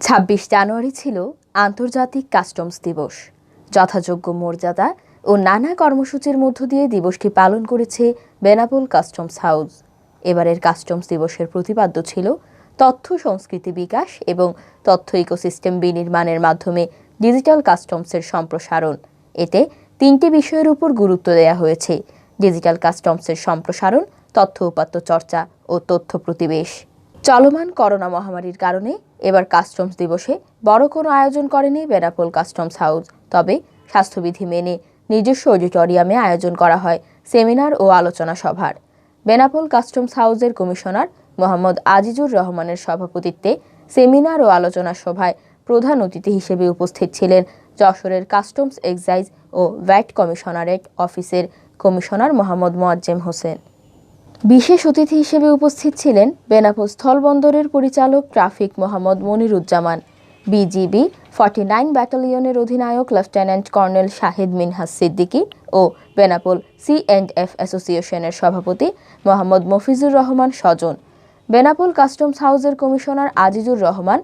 ২৬ জানুয়ারি ছিল আন্তর্জাতিক কাস্টমস দিবস। যথাযোগ্য মর্যাদা ও নানা কর্মসূচির মধ্য দিয়ে দিবসটি পালন করেছে বেনাপোল কাস্টমস হাউস। এবারের কাস্টমস দিবসের প্রতিপাদ্য ছিল তথ্য সংস্কৃতি বিকাশ এবং তথ্য ইকোসিস্টেম বিনির্মাণের মাধ্যমে ডিজিটাল কাস্টমসের সম্প্রসারণ। এতে ৩টি বিষয়ের উপর গুরুত্ব দেওয়া হয়েছে: ডিজিটাল কাস্টমসের সম্প্রসারণ, তথ্য উপাত্ত চর্চা ও তথ্য প্রতিবেশ। চলমান করোনা মহামারীর কারণে এবার কাস্টমস দিবসে বড় কোনো আয়োজন করেনি বেনাপোল কাস্টমস হাউস। তবে স্বাস্থ্যবিধি মেনে নিজস্ব অডিটোরিয়ামে আয়োজন করা হয় সেমিনার ও আলোচনা সভার। বেনাপোল কাস্টমস হাউসের কমিশনার মোহাম্মদ আজিজুর রহমানের সভাপতিত্বে সেমিনার ও আলোচনা সভায় প্রধান অতিথি হিসেবে উপস্থিত ছিলেন যশোরের কাস্টমস এক্সাইজ ও ভ্যাট কমিশনারেট অফিসের কমিশনার মোহাম্মদ মোয়াজ্জেম হোসেন। বিশেষ অতিথি হিসেবে উপস্থিত ছিলেন বেনাপোল স্থলবন্দরের পরিচালক ট্রাফিক মোহাম্মদ মনিরুজ্জামান, বিজিবি 49 ব্যাটালিয়নের অধিনায়ক লেফটেন্যান্ট কর্নেল শাহিদ মিনহাজ সিদ্দিকী ও বেনাপোল C&F অ্যাসোসিয়েশনের সভাপতি মোহাম্মদ মফিজুর রহমান সজন। বেনাপোল কাস্টমস হাউসের commissioner Azizur Rahman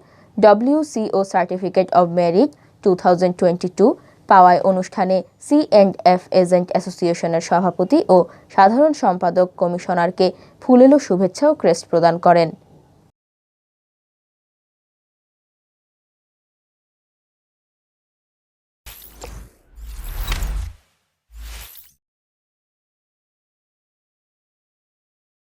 WCO certificate of merit 2022 পাওয়ায় অনুষ্ঠানে C&F এজেন্ট অ্যাসোসিয়েশনের সভাপতি ও সাধারণ সম্পাদক কমিশনারকে ফুলেলো শুভেচ্ছা ও ক্রেস্ট প্রদান করেন।